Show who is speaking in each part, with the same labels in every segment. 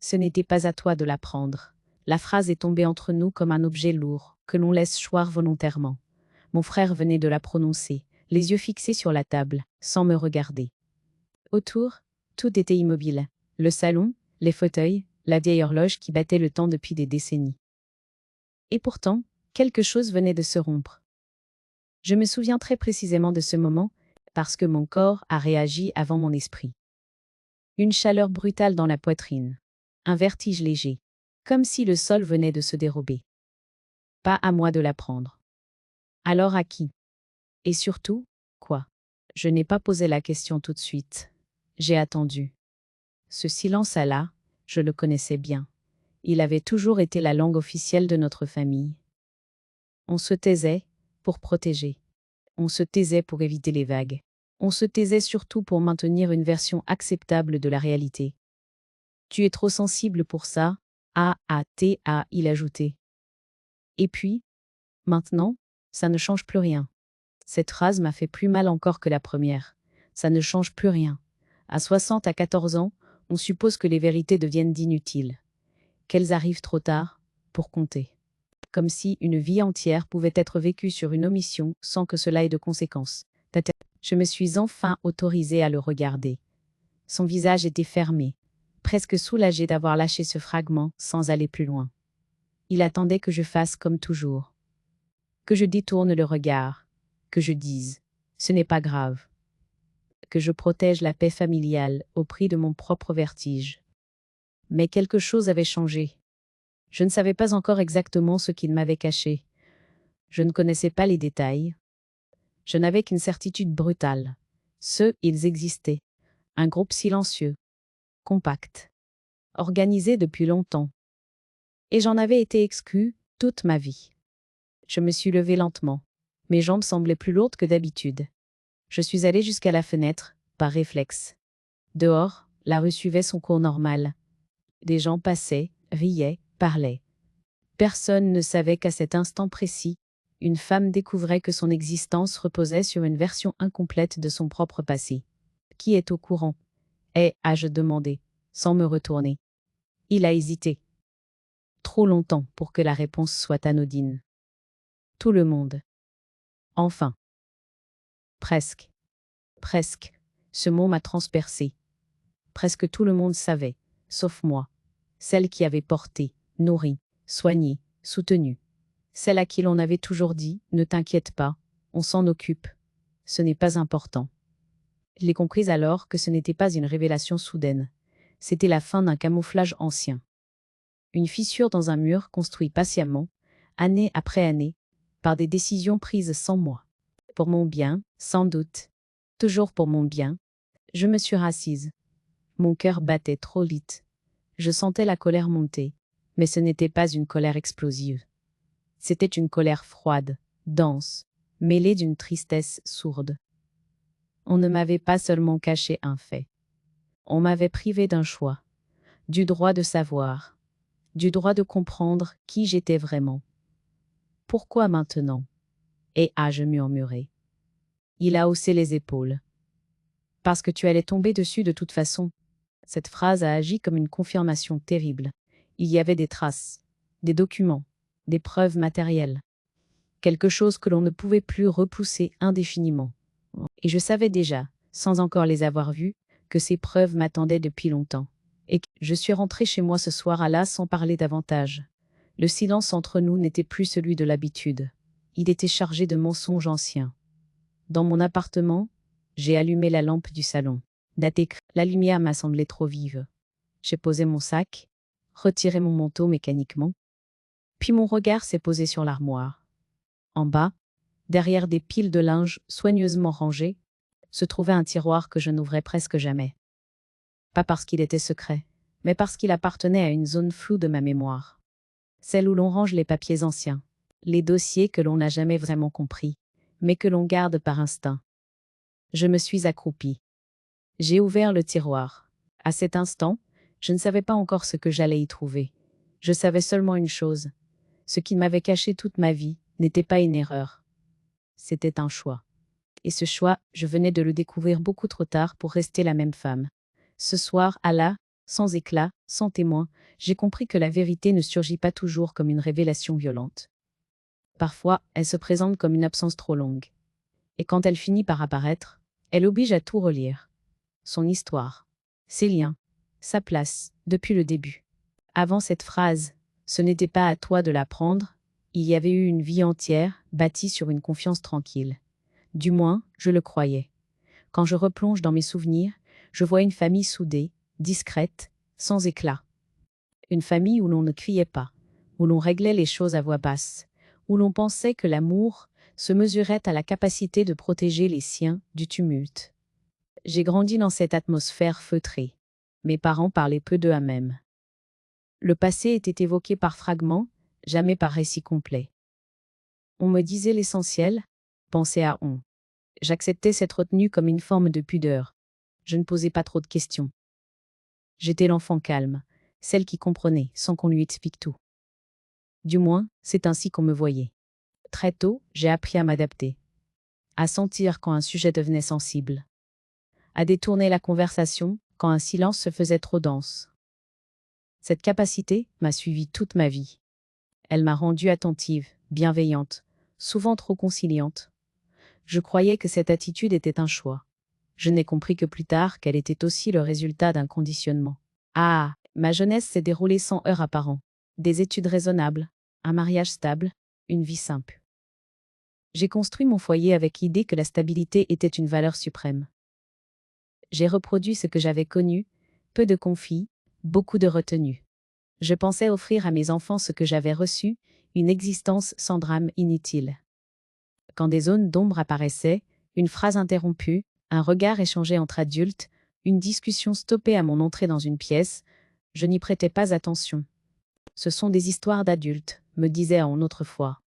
Speaker 1: Ce n'était pas à toi de la prendre. La phrase est tombée entre nous comme un objet lourd, que l'on laisse choir volontairement. Mon frère venait de la prononcer, les yeux fixés sur la table, sans me regarder. Autour, tout était immobile. Le salon, les fauteuils, la vieille horloge qui battait le temps depuis des décennies. Et pourtant, quelque chose venait de se rompre. Je me souviens très précisément de ce moment, parce que mon corps a réagi avant mon esprit. Une chaleur brutale dans la poitrine. Un vertige léger. Comme si le sol venait de se dérober. Pas à moi de l'apprendre. Alors à qui? Et surtout, quoi? Je n'ai pas posé la question tout de suite. J'ai attendu. Ce silence-là, je le connaissais bien. Il avait toujours été la langue officielle de notre famille. On se taisait pour protéger. On se taisait pour éviter les vagues. On se taisait surtout pour maintenir une version acceptable de la réalité. Tu es trop sensible pour ça, il ajoutait. Et puis, maintenant, ça ne change plus rien. Cette phrase m'a fait plus mal encore que la première. Ça ne change plus rien. À 60 à 14 ans, on suppose que les vérités deviennent inutiles. Qu'elles arrivent trop tard, pour compter. Comme si une vie entière pouvait être vécue sur une omission sans que cela ait de conséquences. Je me suis enfin autorisée à le regarder. Son visage était fermé, presque soulagé d'avoir lâché ce fragment sans aller plus loin. Il attendait que je fasse comme toujours. Que je détourne le regard, que je dise « ce n'est pas grave », que je protège la paix familiale au prix de mon propre vertige. Mais quelque chose avait changé. Je ne savais pas encore exactement ce qu'il m'avait caché. Je ne connaissais pas les détails. Je n'avais qu'une certitude brutale. Ils existaient. Un groupe silencieux, compact, organisé depuis longtemps. Et j'en avais été exclue toute ma vie. Je me suis levée lentement. Mes jambes semblaient plus lourdes que d'habitude. Je suis allée jusqu'à la fenêtre, par réflexe. Dehors, la rue suivait son cours normal. Des gens passaient, riaient, parlaient. Personne ne savait qu'à cet instant précis, une femme découvrait que son existence reposait sur une version incomplète de son propre passé. Qui est au courant? Ai-je demandé, sans me retourner. Il a hésité. Trop longtemps pour que la réponse soit anodine. Tout le monde. Enfin. Presque. Presque. Ce mot m'a transpercé. Presque tout le monde savait, sauf moi. Celle qui avait porté, nourri, soigné, soutenu. Celle à qui l'on avait toujours dit « Ne t'inquiète pas, on s'en occupe. Ce n'est pas important ». Je l'ai comprise alors que ce n'était pas une révélation soudaine. C'était la fin d'un camouflage ancien. Une fissure dans un mur construit patiemment, année après année, par des décisions prises sans moi. Pour mon bien, sans doute. Toujours pour mon bien. Je me suis rassise. Mon cœur battait trop vite. Je sentais la colère monter, mais ce n'était pas une colère explosive. C'était une colère froide, dense, mêlée d'une tristesse sourde. On ne m'avait pas seulement caché un fait. On m'avait privé d'un choix, du droit de savoir, du droit de comprendre qui j'étais vraiment. Pourquoi maintenant? Je murmurai. Il a haussé les épaules. Parce que tu allais tomber dessus de toute façon. Cette phrase a agi comme une confirmation terrible. Il y avait des traces, des documents, des preuves matérielles. Quelque chose que l'on ne pouvait plus repousser indéfiniment. Et je savais déjà, sans encore les avoir vues, que ces preuves m'attendaient depuis longtemps. Et que je suis rentrée chez moi ce soir-là sans parler davantage. Le silence entre nous n'était plus celui de l'habitude. Il était chargé de mensonges anciens. Dans mon appartement, j'ai allumé la lampe du salon. La lumière m'a semblé trop vive. J'ai posé mon sac, retiré mon manteau mécaniquement, puis mon regard s'est posé sur l'armoire. En bas, derrière des piles de linge soigneusement rangées, se trouvait un tiroir que je n'ouvrais presque jamais. Pas parce qu'il était secret, mais parce qu'il appartenait à une zone floue de ma mémoire. Celle où l'on range les papiers anciens, les dossiers que l'on n'a jamais vraiment compris, mais que l'on garde par instinct. Je me suis accroupie. J'ai ouvert le tiroir. À cet instant, je ne savais pas encore ce que j'allais y trouver. Je savais seulement une chose. Ce qui m'avait caché toute ma vie n'était pas une erreur. C'était un choix. Et ce choix, je venais de le découvrir beaucoup trop tard pour rester la même femme. Ce soir, sans éclat, sans témoin, j'ai compris que la vérité ne surgit pas toujours comme une révélation violente. Parfois, elle se présente comme une absence trop longue. Et quand elle finit par apparaître, elle oblige à tout relire. Son histoire, ses liens, sa place, depuis le début. Avant cette phrase, ce n'était pas à toi de l'apprendre, il y avait eu une vie entière, bâtie sur une confiance tranquille. Du moins, je le croyais. Quand je replonge dans mes souvenirs, je vois une famille soudée, discrète, sans éclat. Une famille où l'on ne criait pas, où l'on réglait les choses à voix basse, où l'on pensait que l'amour se mesurait à la capacité de protéger les siens du tumulte. J'ai grandi dans cette atmosphère feutrée. Mes parents parlaient peu d'eux à même. Le passé était évoqué par fragments, jamais par récit complet. On me disait l'essentiel, pensais à on. J'acceptais cette retenue comme une forme de pudeur. Je ne posais pas trop de questions. J'étais l'enfant calme, celle qui comprenait sans qu'on lui explique tout. Du moins, c'est ainsi qu'on me voyait. Très tôt, j'ai appris à m'adapter, à sentir quand un sujet devenait sensible, à détourner la conversation quand un silence se faisait trop dense. Cette capacité m'a suivie toute ma vie. Elle m'a rendue attentive, bienveillante, souvent trop conciliante. Je croyais que cette attitude était un choix. Je n'ai compris que plus tard qu'elle était aussi le résultat d'un conditionnement. Ah, ma jeunesse s'est déroulée sans heurts apparents. Des études raisonnables, un mariage stable, une vie simple. J'ai construit mon foyer avec l'idée que la stabilité était une valeur suprême. J'ai reproduit ce que j'avais connu, peu de conflits, beaucoup de retenue. Je pensais offrir à mes enfants ce que j'avais reçu, une existence sans drame inutile. Quand des zones d'ombre apparaissaient, une phrase interrompue, un regard échangé entre adultes, une discussion stoppée à mon entrée dans une pièce, je n'y prêtais pas attention. Ce sont des histoires d'adultes, me disait-on autrefois.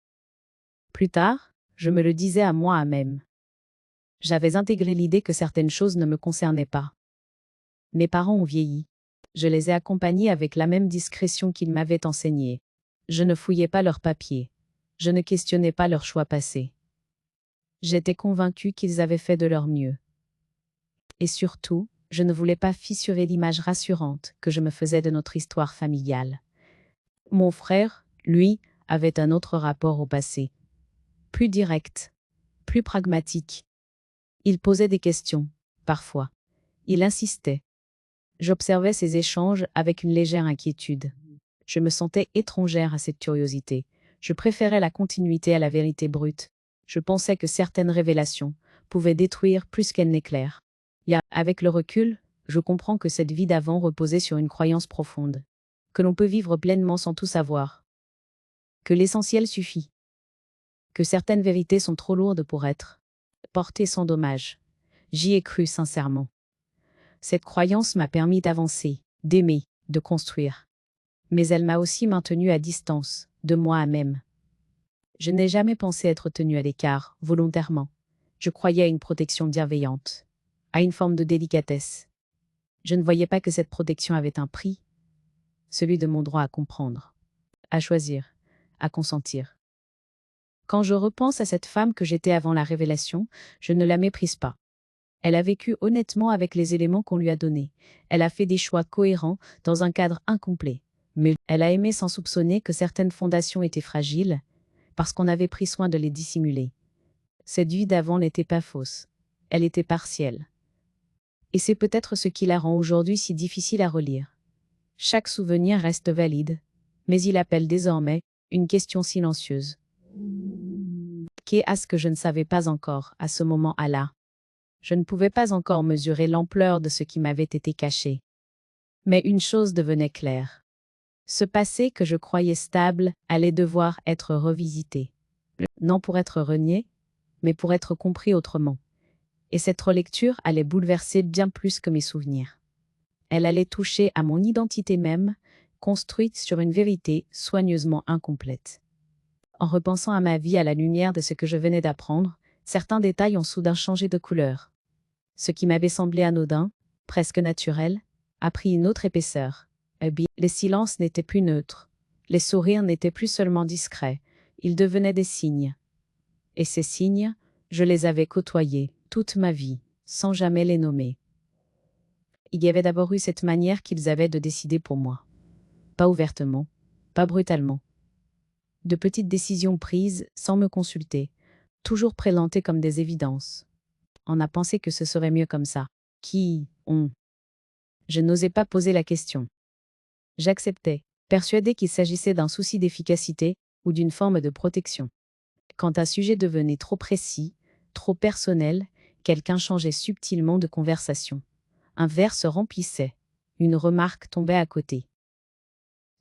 Speaker 1: Plus tard, je me le disais à moi-même. J'avais intégré l'idée que certaines choses ne me concernaient pas. Mes parents ont vieilli. Je les ai accompagnés avec la même discrétion qu'ils m'avaient enseignée. Je ne fouillais pas leurs papiers. Je ne questionnais pas leurs choix passés. J'étais convaincue qu'ils avaient fait de leur mieux. Et surtout, je ne voulais pas fissurer l'image rassurante que je me faisais de notre histoire familiale. Mon frère, lui, avait un autre rapport au passé. Plus direct, plus pragmatique. Il posait des questions, parfois. Il insistait. J'observais ces échanges avec une légère inquiétude. Je me sentais étrangère à cette curiosité. Je préférais la continuité à la vérité brute. Je pensais que certaines révélations pouvaient détruire plus qu'elles n'éclairent. Avec le recul, je comprends que cette vie d'avant reposait sur une croyance profonde. Que l'on peut vivre pleinement sans tout savoir. Que l'essentiel suffit. Que certaines vérités sont trop lourdes pour être portées sans dommage. J'y ai cru sincèrement. Cette croyance m'a permis d'avancer, d'aimer, de construire. Mais elle m'a aussi maintenue à distance, de moi-même. Je n'ai jamais pensé être tenue à l'écart, volontairement. Je croyais à une protection bienveillante, à une forme de délicatesse. Je ne voyais pas que cette protection avait un prix, celui de mon droit à comprendre, à choisir, à consentir. Quand je repense à cette femme que j'étais avant la révélation, je ne la méprise pas. Elle a vécu honnêtement avec les éléments qu'on lui a donnés. Elle a fait des choix cohérents dans un cadre incomplet. Mais elle a aimé sans soupçonner que certaines fondations étaient fragiles, parce qu'on avait pris soin de les dissimuler. Cette vie d'avant n'était pas fausse. Elle était partielle. Et c'est peut-être ce qui la rend aujourd'hui si difficile à relire. Chaque souvenir reste valide, mais il appelle désormais une question silencieuse. Qu'est-ce que je ne savais pas encore à ce moment-là? Je ne pouvais pas encore mesurer l'ampleur de ce qui m'avait été caché. Mais une chose devenait claire. Ce passé que je croyais stable allait devoir être revisité. Non pour être renié, mais pour être compris autrement. Et cette relecture allait bouleverser bien plus que mes souvenirs. Elle allait toucher à mon identité même, construite sur une vérité soigneusement incomplète. En repensant à ma vie à la lumière de ce que je venais d'apprendre, certains détails ont soudain changé de couleur. Ce qui m'avait semblé anodin, presque naturel, a pris une autre épaisseur. Les silences n'étaient plus neutres. Les sourires n'étaient plus seulement discrets. Ils devenaient des signes. Et ces signes, je les avais côtoyés toute ma vie, sans jamais les nommer. Il y avait d'abord eu cette manière qu'ils avaient de décider pour moi. Pas ouvertement, pas brutalement. De petites décisions prises sans me consulter, toujours présentées comme des évidences. On a pensé que ce serait mieux comme ça. Qui, on? Je n'osais pas poser la question. J'acceptais, persuadé qu'il s'agissait d'un souci d'efficacité ou d'une forme de protection. Quand un sujet devenait trop précis, trop personnel, quelqu'un changeait subtilement de conversation. Un verre se remplissait. Une remarque tombait à côté.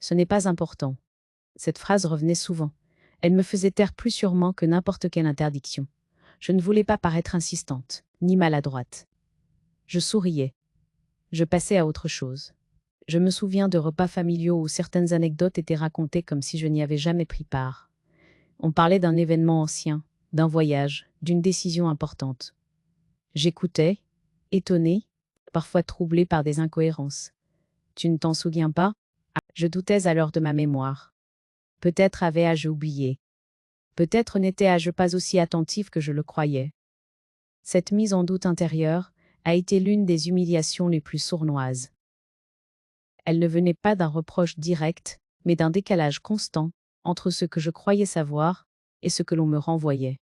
Speaker 1: Ce n'est pas important. Cette phrase revenait souvent. Elle me faisait taire plus sûrement que n'importe quelle interdiction. Je ne voulais pas paraître insistante, ni maladroite. Je souriais. Je passais à autre chose. Je me souviens de repas familiaux où certaines anecdotes étaient racontées comme si je n'y avais jamais pris part. On parlait d'un événement ancien, d'un voyage, d'une décision importante. J'écoutais, étonné, parfois troublé par des incohérences. Tu ne t'en souviens pas? Je doutais alors de ma mémoire. Peut-être avais-je oublié. Peut-être n'étais-je pas aussi attentif que je le croyais. Cette mise en doute intérieure a été l'une des humiliations les plus sournoises. Elle ne venait pas d'un reproche direct, mais d'un décalage constant entre ce que je croyais savoir et ce que l'on me renvoyait.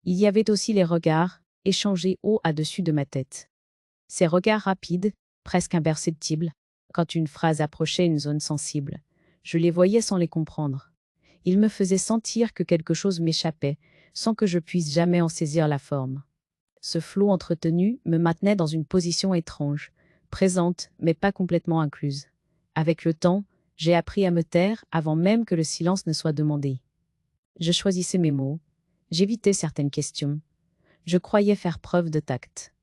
Speaker 1: Il y avait aussi les regards, échangés haut à-dessus de ma tête. Ces regards rapides, presque imperceptibles, quand une phrase approchait une zone sensible. Je les voyais sans les comprendre. Ils me faisaient sentir que quelque chose m'échappait, sans que je puisse jamais en saisir la forme. Ce flot entretenu me maintenait dans une position étrange, présente mais pas complètement incluse. Avec le temps, j'ai appris à me taire avant même que le silence ne soit demandé. Je choisissais mes mots, j'évitais certaines questions. Je croyais faire preuve de tact.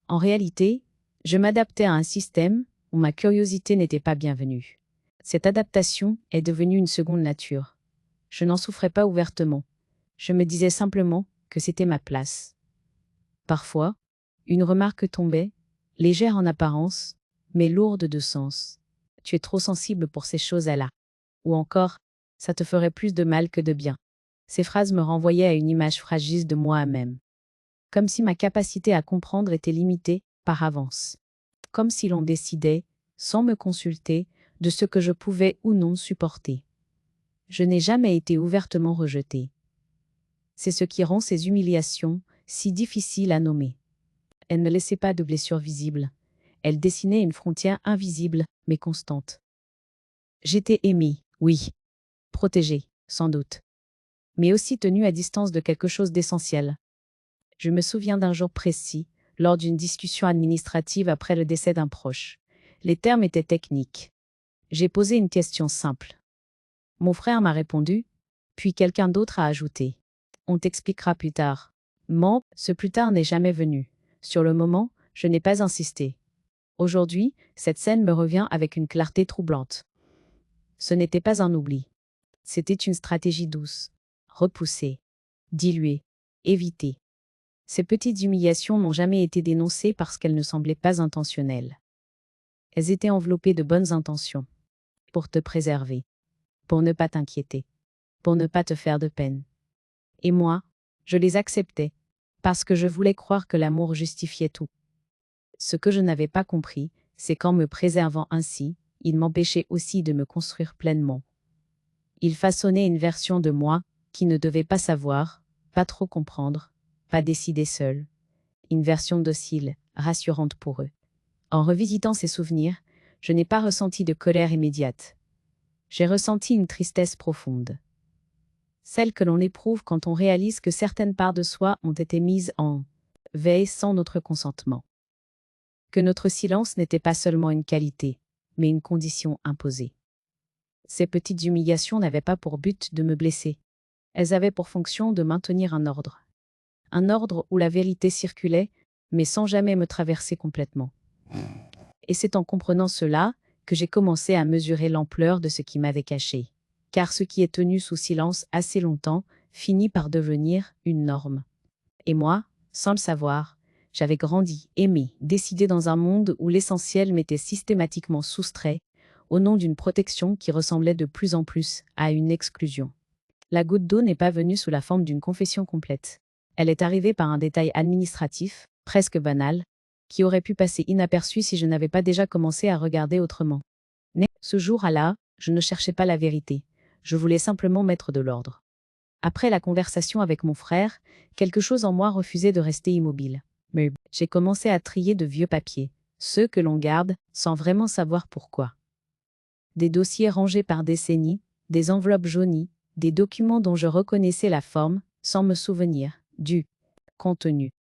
Speaker 1: En réalité, je m'adaptais à un système où ma curiosité n'était pas bienvenue. Cette adaptation est devenue une seconde nature. Je n'en souffrais pas ouvertement. Je me disais simplement que c'était ma place. Parfois, une remarque tombait, légère en apparence, mais lourde de sens. Tu es trop sensible pour ces choses-là. Ou encore, ça te ferait plus de mal que de bien. Ces phrases me renvoyaient à une image fragile de moi-même. Comme si ma capacité à comprendre était limitée par avance. Comme si l'on décidait, sans me consulter, de ce que je pouvais ou non supporter. Je n'ai jamais été ouvertement rejetée. C'est ce qui rend ces humiliations si difficiles à nommer. Elles ne laissaient pas de blessures visibles. Elles dessinaient une frontière invisible, mais constante. J'étais aimée, oui. Protégée, sans doute. Mais aussi tenue à distance de quelque chose d'essentiel. Je me souviens d'un jour précis, lors d'une discussion administrative après le décès d'un proche. Les termes étaient techniques. J'ai posé une question simple. Mon frère m'a répondu, puis quelqu'un d'autre a ajouté. On t'expliquera plus tard. Ce plus tard n'est jamais venu. Sur le moment, je n'ai pas insisté. Aujourd'hui, cette scène me revient avec une clarté troublante. Ce n'était pas un oubli. C'était une stratégie douce. Repousser. Diluer. Éviter. Ces petites humiliations n'ont jamais été dénoncées parce qu'elles ne semblaient pas intentionnelles. Elles étaient enveloppées de bonnes intentions. Pour te préserver. Pour ne pas t'inquiéter. Pour ne pas te faire de peine. Et moi, je les acceptais, parce que je voulais croire que l'amour justifiait tout. Ce que je n'avais pas compris, c'est qu'en me préservant ainsi, il m'empêchait aussi de me construire pleinement. Il façonnait une version de moi qui ne devait pas savoir, pas trop comprendre, pas décider seule. Une version docile, rassurante pour eux. En revisitant ces souvenirs, je n'ai pas ressenti de colère immédiate. J'ai ressenti une tristesse profonde. Celle que l'on éprouve quand on réalise que certaines parts de soi ont été mises en veille sans notre consentement. Que notre silence n'était pas seulement une qualité, mais une condition imposée. Ces petites humiliations n'avaient pas pour but de me blesser. Elles avaient pour fonction de maintenir un ordre. Un ordre où la vérité circulait, mais sans jamais me traverser complètement. Et c'est en comprenant cela que j'ai commencé à mesurer l'ampleur de ce qui m'avait caché. Car ce qui est tenu sous silence assez longtemps finit par devenir une norme. Et moi, sans le savoir, j'avais grandi, aimé, décidé dans un monde où l'essentiel m'était systématiquement soustrait, au nom d'une protection qui ressemblait de plus en plus à une exclusion. La goutte d'eau n'est pas venue sous la forme d'une confession complète. Elle est arrivée par un détail administratif, presque banal, qui aurait pu passer inaperçu si je n'avais pas déjà commencé à regarder autrement. Mais ce jour-là, je ne cherchais pas la vérité. Je voulais simplement mettre de l'ordre. Après la conversation avec mon frère, quelque chose en moi refusait de rester immobile. Mais j'ai commencé à trier de vieux papiers, ceux que l'on garde sans vraiment savoir pourquoi. Des dossiers rangés par décennies, des enveloppes jaunies, des documents dont je reconnaissais la forme, sans me souvenir du contenu.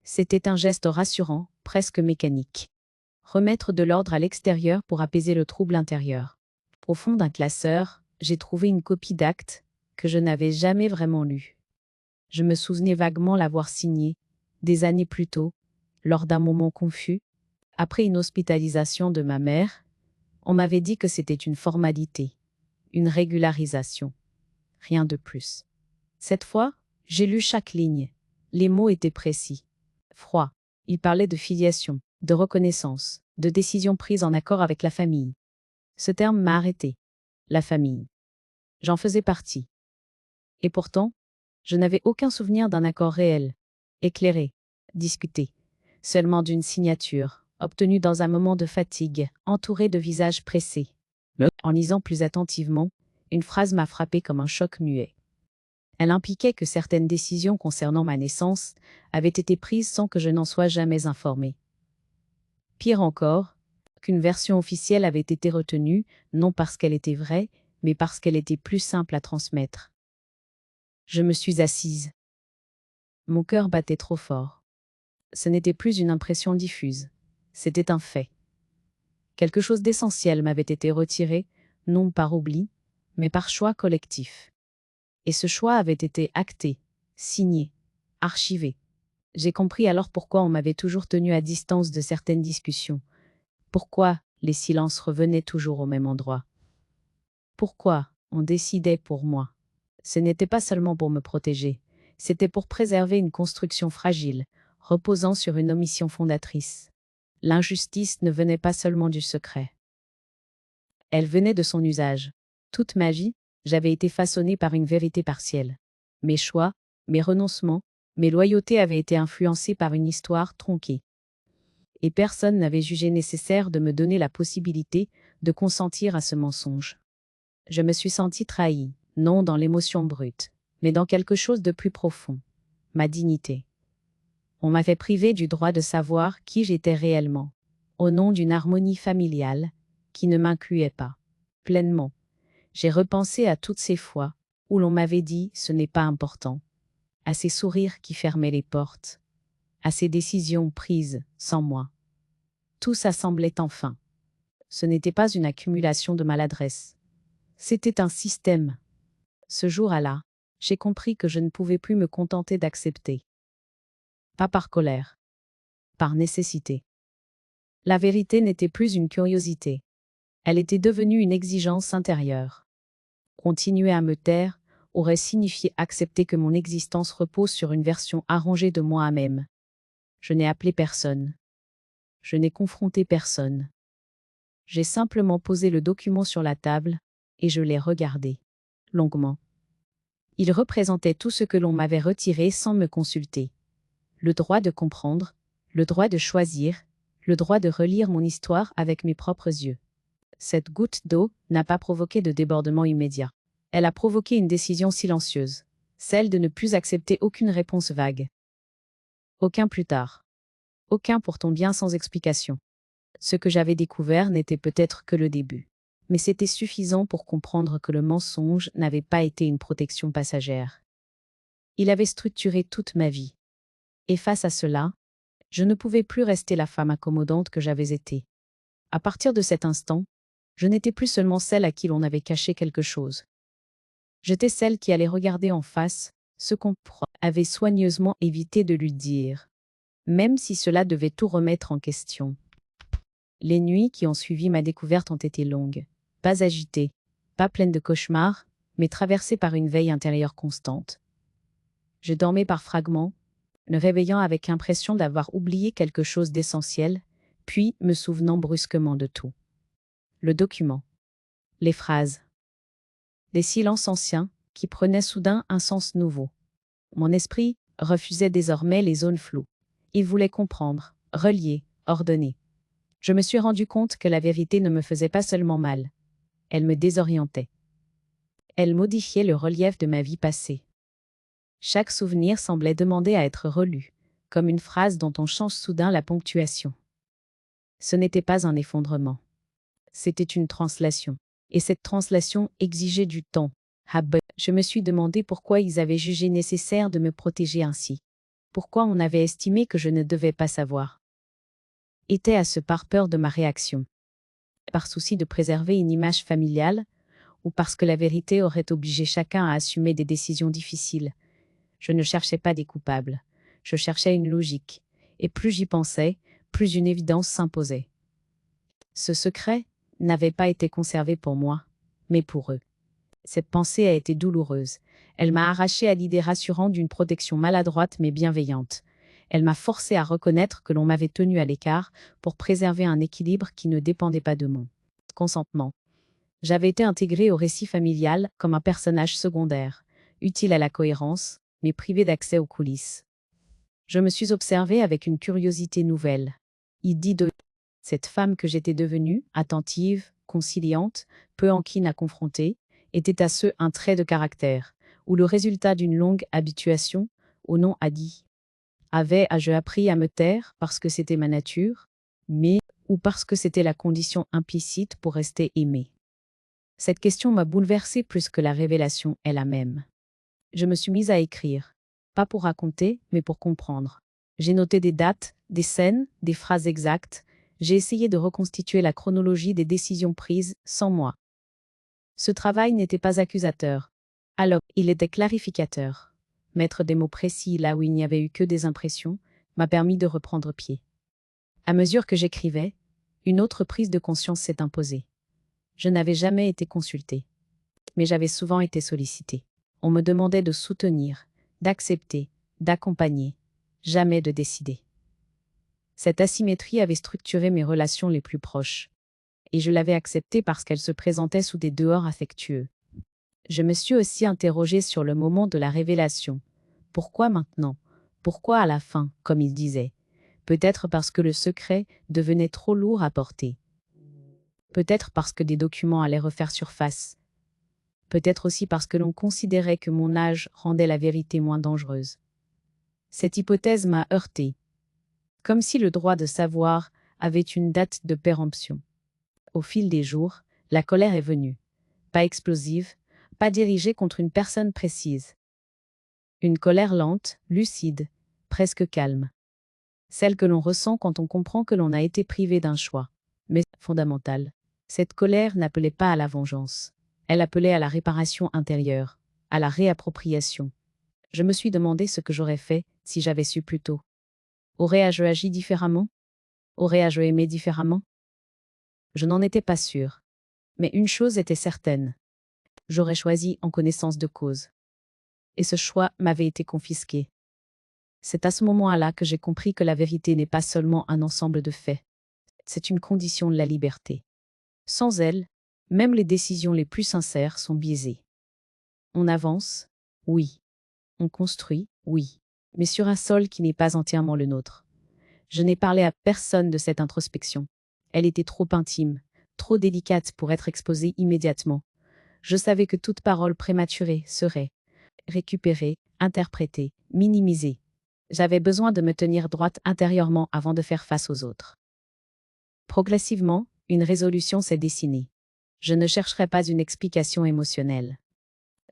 Speaker 1: C'était un geste rassurant, presque mécanique. Remettre de l'ordre à l'extérieur pour apaiser le trouble intérieur. Au fond d'un classeur, j'ai trouvé une copie d'acte que je n'avais jamais vraiment lue. Je me souvenais vaguement l'avoir signée, des années plus tôt, lors d'un moment confus. Après une hospitalisation de ma mère, on m'avait dit que c'était une formalité, une régularisation. Rien de plus. Cette fois, j'ai lu chaque ligne. Les mots étaient précis. Froid. Il parlait de filiation, de reconnaissance, de décisions prises en accord avec la famille. Ce terme m'a arrêté. La famille. J'en faisais partie. Et pourtant, je n'avais aucun souvenir d'un accord réel, éclairé, discuté, seulement d'une signature, obtenue dans un moment de fatigue, entourée de visages pressés. En lisant plus attentivement, une phrase m'a frappé comme un choc muet. Elle impliquait que certaines décisions concernant ma naissance avaient été prises sans que je n'en sois jamais informée. Pire encore, qu'une version officielle avait été retenue, non parce qu'elle était vraie, mais parce qu'elle était plus simple à transmettre. Je me suis assise. Mon cœur battait trop fort. Ce n'était plus une impression diffuse, c'était un fait. Quelque chose d'essentiel m'avait été retiré, non par oubli, mais par choix collectif. Et ce choix avait été acté, signé, archivé. J'ai compris alors pourquoi on m'avait toujours tenu à distance de certaines discussions. Pourquoi les silences revenaient toujours au même endroit. Pourquoi on décidait pour moi. Ce n'était pas seulement pour me protéger, c'était pour préserver une construction fragile, reposant sur une omission fondatrice. L'injustice ne venait pas seulement du secret. Elle venait de son usage. Toute ma vie, j'avais été façonnée par une vérité partielle. Mes choix, mes renoncements, mes loyautés avaient été influencés par une histoire tronquée. Et personne n'avait jugé nécessaire de me donner la possibilité de consentir à ce mensonge. Je me suis sentie trahie, non dans l'émotion brute, mais dans quelque chose de plus profond, ma dignité. On m'avait privé du droit de savoir qui j'étais réellement, au nom d'une harmonie familiale qui ne m'incluait pas pleinement. J'ai repensé à toutes ces fois où l'on m'avait dit « ce n'est pas important », à ces sourires qui fermaient les portes, à ces décisions prises sans moi. Tout s'assemblait enfin. Ce n'était pas une accumulation de maladresse. C'était un système. Ce jour-là, j'ai compris que je ne pouvais plus me contenter d'accepter. Pas par colère. Par nécessité. La vérité n'était plus une curiosité. Elle était devenue une exigence intérieure. Continuer à me taire aurait signifié accepter que mon existence repose sur une version arrangée de moi-même. Je n'ai appelé personne. Je n'ai confronté personne. J'ai simplement posé le document sur la table et je l'ai regardé, longuement. Il représentait tout ce que l'on m'avait retiré sans me consulter. Le droit de comprendre, le droit de choisir, le droit de relire mon histoire avec mes propres yeux. Cette goutte d'eau n'a pas provoqué de débordement immédiat. Elle a provoqué une décision silencieuse, celle de ne plus accepter aucune réponse vague. Aucun plus tard. Aucun pour ton bien sans explication. Ce que j'avais découvert n'était peut-être que le début. Mais c'était suffisant pour comprendre que le mensonge n'avait pas été une protection passagère. Il avait structuré toute ma vie. Et face à cela, je ne pouvais plus rester la femme accommodante que j'avais été. À partir de cet instant, je n'étais plus seulement celle à qui l'on avait caché quelque chose. J'étais celle qui allait regarder en face ce qu'on avait soigneusement évité de lui dire, même si cela devait tout remettre en question. Les nuits qui ont suivi ma découverte ont été longues, pas agitées, pas pleines de cauchemars, mais traversées par une veille intérieure constante. Je dormais par fragments, me réveillant avec l'impression d'avoir oublié quelque chose d'essentiel, puis me souvenant brusquement de tout. Le document. Les phrases. Des silences anciens qui prenaient soudain un sens nouveau. Mon esprit refusait désormais les zones floues. Il voulait comprendre, relié, ordonné. Je me suis rendu compte que la vérité ne me faisait pas seulement mal. Elle me désorientait. Elle modifiait le relief de ma vie passée. Chaque souvenir semblait demander à être relu, comme une phrase dont on change soudain la ponctuation. Ce n'était pas un effondrement. C'était une translation. Et cette translation exigeait du temps. Je me suis demandé pourquoi ils avaient jugé nécessaire de me protéger ainsi. Pourquoi on avait estimé que je ne devais pas savoir. Était à ce par peur de ma réaction. Par souci de préserver une image familiale, ou parce que la vérité aurait obligé chacun à assumer des décisions difficiles. Je ne cherchais pas des coupables. Je cherchais une logique. Et plus j'y pensais, plus une évidence s'imposait. Ce secret n'avait pas été conservé pour moi, mais pour eux. Cette pensée a été douloureuse. Elle m'a arraché à l'idée rassurante d'une protection maladroite mais bienveillante. Elle m'a forcé à reconnaître que l'on m'avait tenu à l'écart pour préserver un équilibre qui ne dépendait pas de mon consentement. J'avais été intégrée au récit familial comme un personnage secondaire, utile à la cohérence, mais privé d'accès aux coulisses. Je me suis observée avec une curiosité nouvelle. Il dit de cette femme que j'étais devenue, attentive, conciliante, peu encline à confronter, était à ce un trait de caractère, ou le résultat d'une longue habituation au non dit. Avais-je appris à me taire parce que c'était ma nature, mais ou parce que c'était la condition implicite pour rester aimée? Cette question m'a bouleversée plus que la révélation elle-même. Je me suis mise à écrire, pas pour raconter, mais pour comprendre. J'ai noté des dates, des scènes, des phrases exactes. J'ai essayé de reconstituer la chronologie des décisions prises sans moi. Ce travail n'était pas accusateur. Alors, il était clarificateur. Mettre des mots précis là où il n'y avait eu que des impressions m'a permis de reprendre pied. À mesure que j'écrivais, une autre prise de conscience s'est imposée. Je n'avais jamais été consultée, mais j'avais souvent été sollicitée. On me demandait de soutenir, d'accepter, d'accompagner, jamais de décider. Cette asymétrie avait structuré mes relations les plus proches, et je l'avais acceptée parce qu'elle se présentait sous des dehors affectueux. Je me suis aussi interrogée sur le moment de la révélation. Pourquoi maintenant? Pourquoi à la fin, comme il disait? Peut-être parce que le secret devenait trop lourd à porter. Peut-être parce que des documents allaient refaire surface. Peut-être aussi parce que l'on considérait que mon âge rendait la vérité moins dangereuse. Cette hypothèse m'a heurtée. Comme si le droit de savoir avait une date de péremption. Au fil des jours, la colère est venue. Pas explosive, pas dirigée contre une personne précise. Une colère lente, lucide, presque calme. Celle que l'on ressent quand on comprend que l'on a été privé d'un choix. Mais fondamentale. Cette colère n'appelait pas à la vengeance. Elle appelait à la réparation intérieure, à la réappropriation. Je me suis demandé ce que j'aurais fait si j'avais su plus tôt. Aurais-je agi différemment? Aurais-je aimé différemment? Je n'en étais pas sûre. Mais une chose était certaine. J'aurais choisi en connaissance de cause. Et ce choix m'avait été confisqué. C'est à ce moment-là que j'ai compris que la vérité n'est pas seulement un ensemble de faits. C'est une condition de la liberté. Sans elle, même les décisions les plus sincères sont biaisées. On avance, oui. On construit, oui. Mais sur un sol qui n'est pas entièrement le nôtre. Je n'ai parlé à personne de cette introspection. Elle était trop intime, trop délicate pour être exposée immédiatement. Je savais que toute parole prématurée serait récupérée, interprétée, minimisée. J'avais besoin de me tenir droite intérieurement avant de faire face aux autres. Progressivement, une résolution s'est dessinée. Je ne chercherai pas une explication émotionnelle.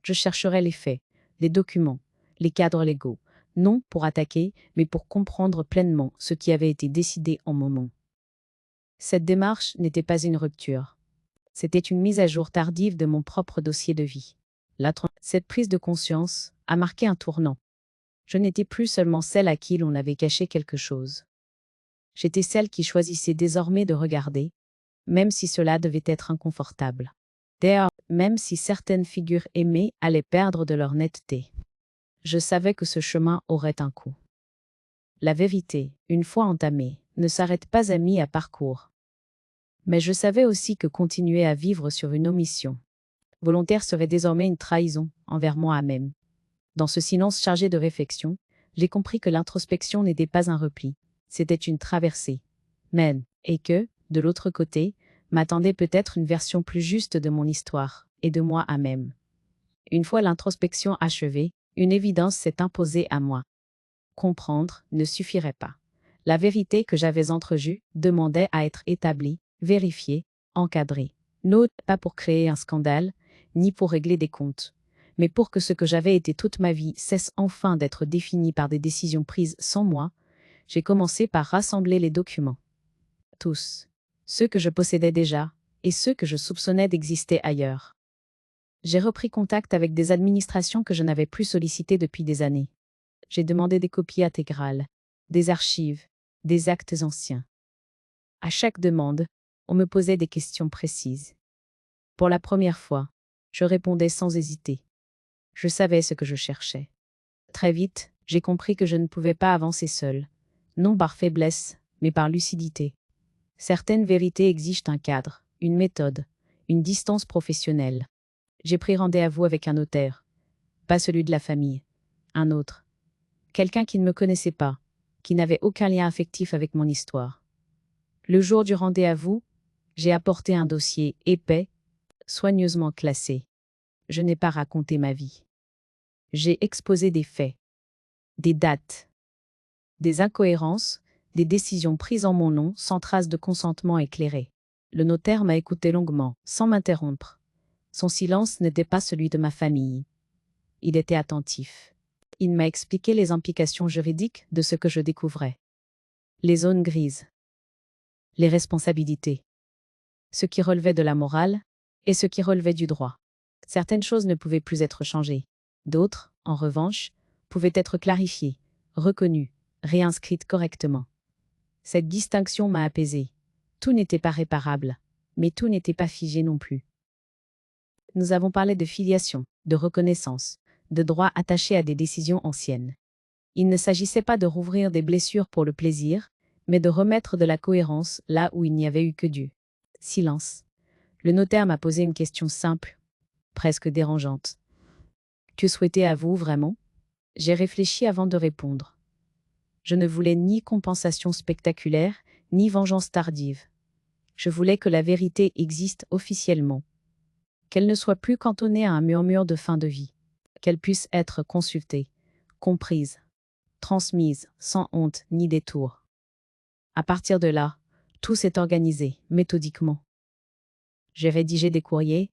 Speaker 1: Je chercherai les faits, les documents, les cadres légaux, non pour attaquer, mais pour comprendre pleinement ce qui avait été décidé en moment. Cette démarche n'était pas une rupture. C'était une mise à jour tardive de mon propre dossier de vie. Cette prise de conscience a marqué un tournant. Je n'étais plus seulement celle à qui l'on avait caché quelque chose. J'étais celle qui choisissait désormais de regarder, même si cela devait être inconfortable. D'ailleurs, même si certaines figures aimées allaient perdre de leur netteté. Je savais que ce chemin aurait un coût. La vérité, une fois entamée, ne s'arrête pas à mi-parcours. Mais je savais aussi que continuer à vivre sur une omission volontaire serait désormais une trahison envers moi-même. Dans ce silence chargé de réflexion, j'ai compris que l'introspection n'était pas un repli, c'était une traversée. Même, et que, de l'autre côté, m'attendait peut-être une version plus juste de mon histoire, et de moi à même. Une fois l'introspection achevée, une évidence s'est imposée à moi. Comprendre ne suffirait pas. La vérité que j'avais entrevue demandait à être établie, vérifiée, encadrée. Non pas pour créer un scandale, ni pour régler des comptes, mais pour que ce que j'avais été toute ma vie cesse enfin d'être défini par des décisions prises sans moi. J'ai commencé par rassembler les documents. Tous. Ceux que je possédais déjà, et ceux que je soupçonnais d'exister ailleurs. J'ai repris contact avec des administrations que je n'avais plus sollicitées depuis des années. J'ai demandé des copies intégrales, des archives, des actes anciens. À chaque demande, on me posait des questions précises. Pour la première fois, je répondais sans hésiter. Je savais ce que je cherchais. Très vite, j'ai compris que je ne pouvais pas avancer seule, non par faiblesse, mais par lucidité. Certaines vérités exigent un cadre, une méthode, une distance professionnelle. J'ai pris rendez-vous avec un notaire, pas celui de la famille, un autre. Quelqu'un qui ne me connaissait pas, qui n'avait aucun lien affectif avec mon histoire. Le jour du rendez-vous, j'ai apporté un dossier épais, soigneusement classé. Je n'ai pas raconté ma vie. J'ai exposé des faits, des dates, des incohérences, des décisions prises en mon nom sans trace de consentement éclairé. Le notaire m'a écouté longuement, sans m'interrompre. Son silence n'était pas celui de ma famille. Il était attentif. Il m'a expliqué les implications juridiques de ce que je découvrais. Les zones grises. Les responsabilités. Ce qui relevait de la morale et ce qui relevait du droit. Certaines choses ne pouvaient plus être changées. D'autres, en revanche, pouvaient être clarifiées, reconnues, réinscrites correctement. Cette distinction m'a apaisée. Tout n'était pas réparable, mais tout n'était pas figé non plus. Nous avons parlé de filiation, de reconnaissance, de droits attachés à des décisions anciennes. Il ne s'agissait pas de rouvrir des blessures pour le plaisir, mais de remettre de la cohérence là où il n'y avait eu que Dieu. Silence. Le notaire m'a posé une question simple, presque dérangeante. Que souhaitez-vous vraiment ? J'ai réfléchi avant de répondre. Je ne voulais ni compensation spectaculaire, ni vengeance tardive. Je voulais que la vérité existe officiellement. Qu'elle ne soit plus cantonnée à un murmure de fin de vie. Qu'elle puisse être consultée, comprise, transmise, sans honte ni détour. À partir de là, tout s'est organisé, méthodiquement. J'ai rédigé des courriers,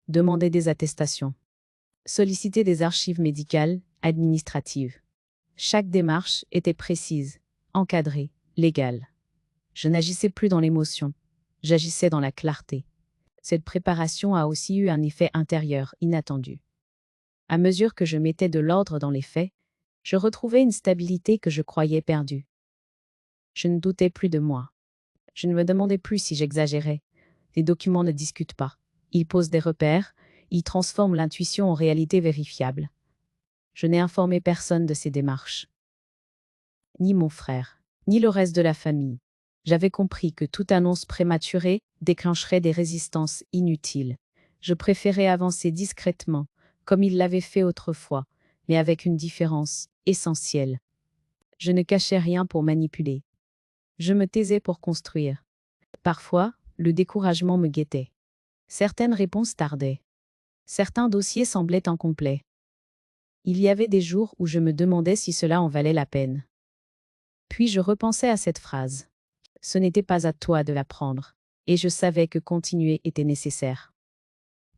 Speaker 1: demandé des attestations, sollicité des archives médicales, administratives. Chaque démarche était précise, encadrée, légale. Je n'agissais plus dans l'émotion, j'agissais dans la clarté. Cette préparation a aussi eu un effet intérieur inattendu. À mesure que je mettais de l'ordre dans les faits, je retrouvais une stabilité que je croyais perdue. Je ne doutais plus de moi. Je ne me demandais plus si j'exagérais. Les documents ne discutent pas. Ils posent des repères, ils transforment l'intuition en réalité vérifiable. Je n'ai informé personne de ces démarches. Ni mon frère, ni le reste de la famille. J'avais compris que toute annonce prématurée déclencherait des résistances inutiles. Je préférais avancer discrètement, comme il l'avait fait autrefois, mais avec une différence essentielle. Je ne cachais rien pour manipuler. Je me taisais pour construire. Parfois, le découragement me guettait. Certaines réponses tardaient. Certains dossiers semblaient incomplets. Il y avait des jours où je me demandais si cela en valait la peine. Puis je repensais à cette phrase. Ce n'était pas à toi de l'apprendre, et je savais que continuer était nécessaire.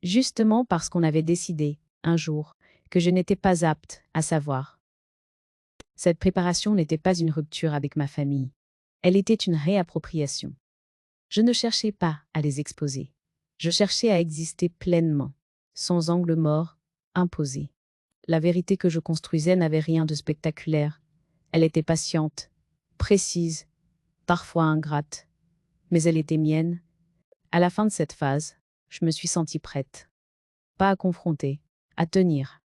Speaker 1: Justement parce qu'on avait décidé, un jour, que je n'étais pas apte à savoir. Cette préparation n'était pas une rupture avec ma famille. Elle était une réappropriation. Je ne cherchais pas à les exposer. Je cherchais à exister pleinement, sans angle mort, imposé. La vérité que je construisais n'avait rien de spectaculaire. Elle était patiente, précise, parfois ingrate, mais elle était mienne. À la fin de cette phase, je me suis sentie prête. Pas à confronter, à tenir,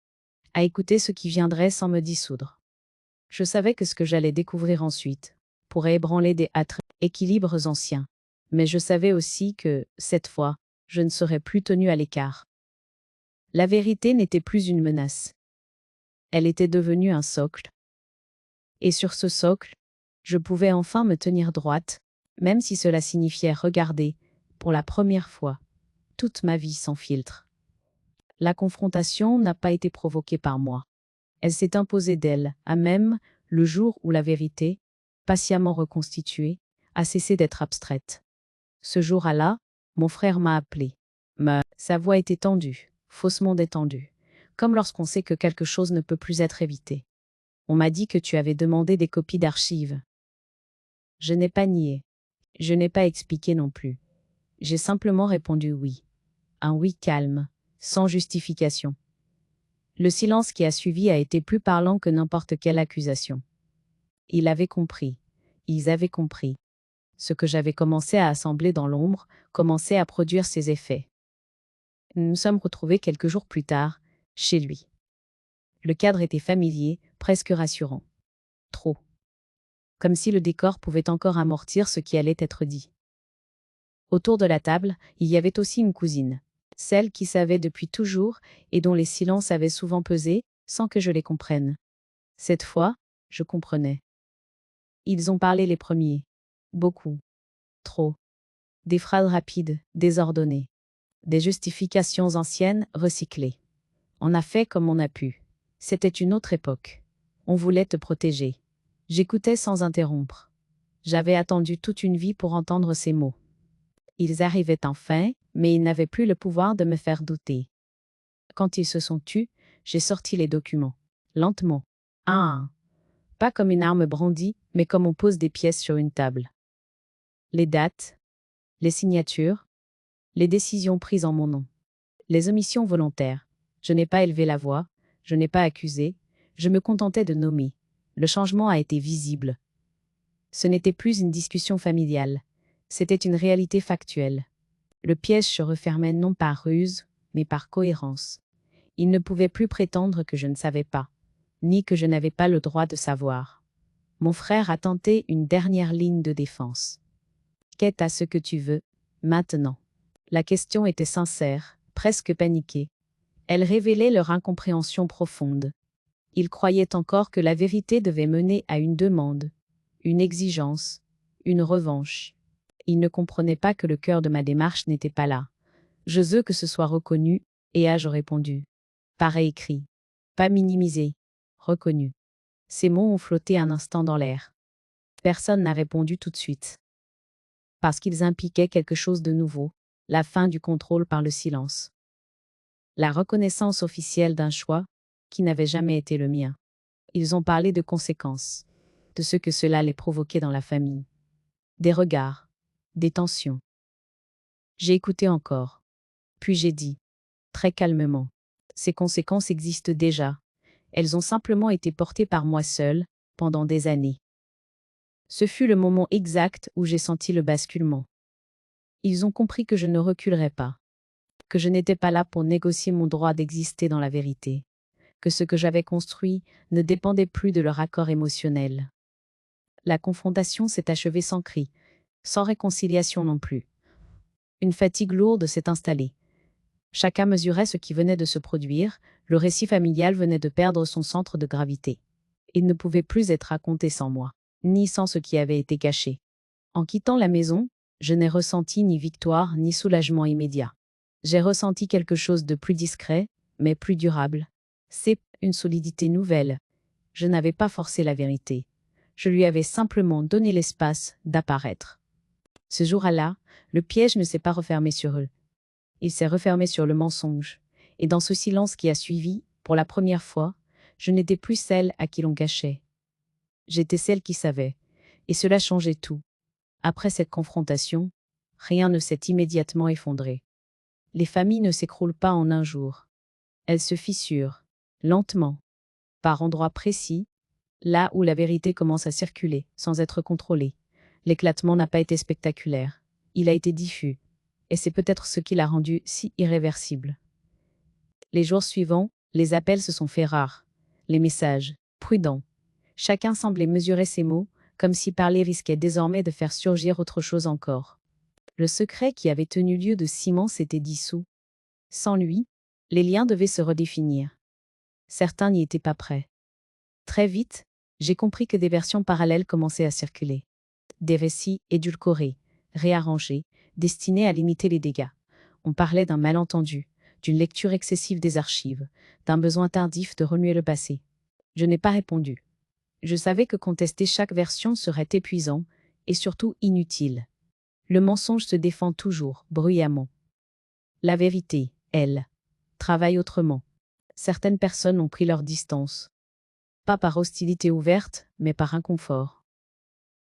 Speaker 1: à écouter ce qui viendrait sans me dissoudre. Je savais que ce que j'allais découvrir ensuite pourrait ébranler des équilibres anciens, mais je savais aussi que, cette fois, je ne serais plus tenue à l'écart. La vérité n'était plus une menace. Elle était devenue un socle. Et sur ce socle, Je pouvais enfin me tenir droite, même si cela signifiait regarder, pour la première fois, toute ma vie sans filtre. La confrontation n'a pas été provoquée par moi. Elle s'est imposée d'elle, à même, le jour où la vérité, patiemment reconstituée, a cessé d'être abstraite. Ce jour-là, mon frère m'a appelé. Sa voix était tendue, faussement détendue, comme lorsqu'on sait que quelque chose ne peut plus être évité. On m'a dit que tu avais demandé des copies d'archives. Je n'ai pas nié. Je n'ai pas expliqué non plus. J'ai simplement répondu oui. Un oui calme, sans justification. Le silence qui a suivi a été plus parlant que n'importe quelle accusation. Il avait compris. Ils avaient compris. Ce que j'avais commencé à assembler dans l'ombre commençait à produire ses effets. Nous nous sommes retrouvés quelques jours plus tard, chez lui. Le cadre était familier, presque rassurant. Trop. Comme si le décor pouvait encore amortir ce qui allait être dit. Autour de la table, il y avait aussi une cousine. Celle qui savait depuis toujours et dont les silences avaient souvent pesé, sans que je les comprenne. Cette fois, je comprenais. Ils ont parlé les premiers. Beaucoup. Trop. Des phrases rapides, désordonnées. Des justifications anciennes, recyclées. On a fait comme on a pu. C'était une autre époque. On voulait te protéger. J'écoutais sans interrompre. J'avais attendu toute une vie pour entendre ces mots. Ils arrivaient enfin, mais ils n'avaient plus le pouvoir de me faire douter. Quand ils se sont tus, j'ai sorti les documents. Lentement. Un à un. Pas comme une arme brandie, mais comme on pose des pièces sur une table. Les dates, les signatures, les décisions prises en mon nom. Les omissions volontaires. Je n'ai pas élevé la voix, je n'ai pas accusé, je me contentais de nommer. Le changement a été visible. Ce n'était plus une discussion familiale. C'était une réalité factuelle. Le piège se refermait non par ruse, mais par cohérence. Il ne pouvait plus prétendre que je ne savais pas, ni que je n'avais pas le droit de savoir. Mon frère a tenté une dernière ligne de défense. Qu'est à ce que tu veux, maintenant? La question était sincère, presque paniquée. Elle révélait leur incompréhension profonde. Ils croyaient encore que la vérité devait mener à une demande, une exigence, une revanche. Ils ne comprenaient pas que le cœur de ma démarche n'était pas là. Je veux que ce soit reconnu, et ai-je répondu. Pareil écrit. Pas minimisé. Reconnu. Ces mots ont flotté un instant dans l'air. Personne n'a répondu tout de suite. Parce qu'ils impliquaient quelque chose de nouveau, la fin du contrôle par le silence. La reconnaissance officielle d'un choix qui n'avait jamais été le mien. Ils ont parlé de conséquences, de ce que cela allait provoquer dans la famille. Des regards, des tensions. J'ai écouté encore. Puis j'ai dit, très calmement, ces conséquences existent déjà. Elles ont simplement été portées par moi seule, pendant des années. Ce fut le moment exact où j'ai senti le basculement. Ils ont compris que je ne reculerais pas, que je n'étais pas là pour négocier mon droit d'exister dans la vérité, que ce que j'avais construit ne dépendait plus de leur accord émotionnel. La confrontation s'est achevée sans cri, sans réconciliation non plus. Une fatigue lourde s'est installée. Chacun mesurait ce qui venait de se produire, le récit familial venait de perdre son centre de gravité. Il ne pouvait plus être raconté sans moi, ni sans ce qui avait été caché. En quittant la maison, je n'ai ressenti ni victoire ni soulagement immédiat. J'ai ressenti quelque chose de plus discret, mais plus durable. C'est une solidité nouvelle. Je n'avais pas forcé la vérité. Je lui avais simplement donné l'espace d'apparaître. Ce jour-là, le piège ne s'est pas refermé sur eux. Il s'est refermé sur le mensonge. Et dans ce silence qui a suivi, pour la première fois, je n'étais plus celle à qui l'on cachait. J'étais celle qui savait. Et cela changeait tout. Après cette confrontation, rien ne s'est immédiatement effondré. Les familles ne s'écroulent pas en un jour. Elles se fissurent, lentement, par endroits précis, là où la vérité commence à circuler, sans être contrôlée. L'éclatement n'a pas été spectaculaire. Il a été diffus. Et c'est peut-être ce qui l'a rendu si irréversible. Les jours suivants, les appels se sont faits rares. Les messages, prudents. Chacun semblait mesurer ses mots, comme si parler risquait désormais de faire surgir autre chose encore. Le secret qui avait tenu lieu de ciment s'était dissous. Sans lui, les liens devaient se redéfinir. Certains n'y étaient pas prêts. Très vite, J'ai compris que des versions parallèles commençaient à circuler. Des récits édulcorés, réarrangés, destinés à limiter les dégâts. On parlait d'un malentendu, d'une lecture excessive des archives, d'un besoin tardif de remuer le passé. Je n'ai pas répondu. Je savais que contester chaque version serait épuisant et surtout inutile. Le mensonge se défend toujours, bruyamment. La vérité, elle, travaille autrement. Certaines personnes ont pris leur distance. Pas par hostilité ouverte, mais par inconfort.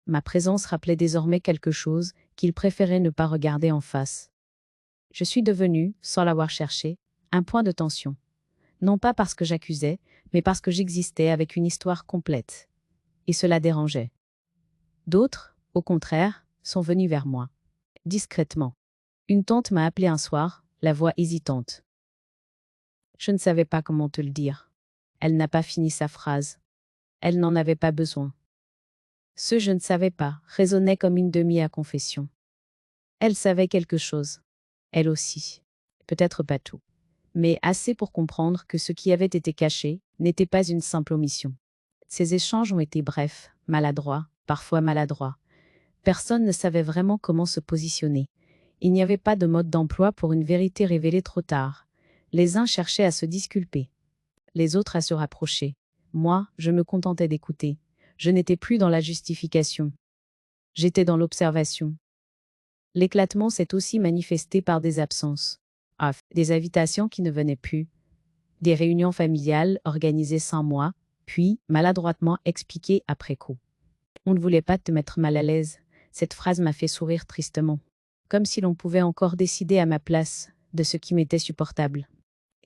Speaker 1: Ma présence rappelait désormais quelque chose qu'ils préféraient ne pas regarder en face. Je suis devenue, sans l'avoir cherché, un point de tension. Non pas parce que j'accusais, mais parce que j'existais avec une histoire complète. Et cela dérangeait. D'autres, au contraire, sont venus vers moi. Discrètement. Une tante m'a appelée un soir, la voix hésitante. Je ne savais pas comment te le dire. Elle n'a pas fini sa phrase. Elle n'en avait pas besoin. Ce je ne savais pas résonnait comme une demi à confession. Elle savait quelque chose. Elle aussi. Peut-être pas tout. Mais assez pour comprendre que ce qui avait été caché n'était pas une simple omission. Ces échanges ont été brefs, maladroits, parfois maladroits. Personne ne savait vraiment comment se positionner. Il n'y avait pas de mode d'emploi pour une vérité révélée trop tard. Les uns cherchaient à se disculper, les autres à se rapprocher. Moi, je me contentais d'écouter. Je n'étais plus dans la justification. J'étais dans l'observation. L'éclatement s'est aussi manifesté par des absences. Des invitations qui ne venaient plus. Des réunions familiales organisées sans moi, puis maladroitement expliquées après coup. On ne voulait pas te mettre mal à l'aise. Cette phrase m'a fait sourire tristement. Comme si l'on pouvait encore décider à ma place de ce qui m'était supportable.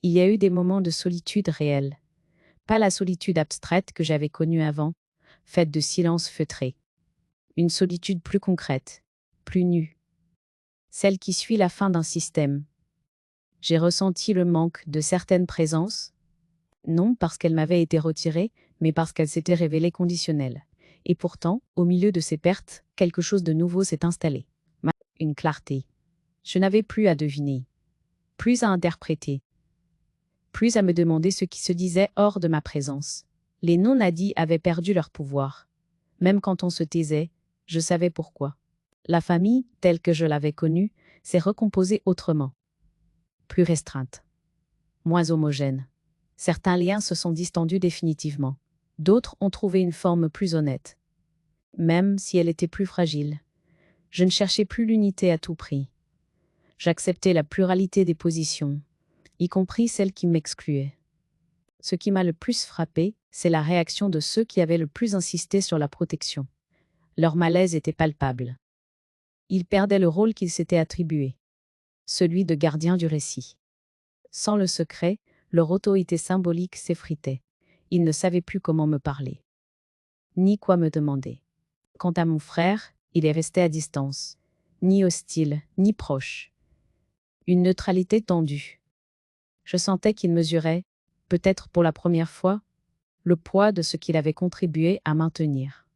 Speaker 1: Il y a eu des moments de solitude réelle. Pas la solitude abstraite que j'avais connue avant, faite de silence feutré. Une solitude plus concrète, plus nue. Celle qui suit la fin d'un système. J'ai ressenti le manque de certaines présences, non parce qu'elles m'avaient été retirées, mais parce qu'elles s'étaient révélées conditionnelles. Et pourtant, au milieu de ces pertes, quelque chose de nouveau s'est installé. Une clarté. Je n'avais plus à deviner, plus à interpréter, plus à me demander ce qui se disait hors de ma présence. Les non-dits avaient perdu leur pouvoir. Même quand on se taisait, je savais pourquoi. La famille, telle que je l'avais connue, s'est recomposée autrement. Plus restreinte. Moins homogène. Certains liens se sont distendus définitivement. D'autres ont trouvé une forme plus honnête. Même si elle était plus fragile. Je ne cherchais plus l'unité à tout prix. J'acceptais la pluralité des positions, y compris celles qui m'excluaient. Ce qui m'a le plus frappé, c'est la réaction de ceux qui avaient le plus insisté sur la protection. Leur malaise était palpable. Ils perdaient le rôle qu'ils s'étaient attribué, celui de gardien du récit. Sans le secret, leur autorité symbolique s'effritait. Ils ne savaient plus comment me parler, ni quoi me demander. Quant à mon frère, il est resté à distance, ni hostile, ni proche. Une neutralité tendue. Je sentais qu'il mesurait, peut-être pour la première fois, le poids de ce qu'il avait contribué à maintenir.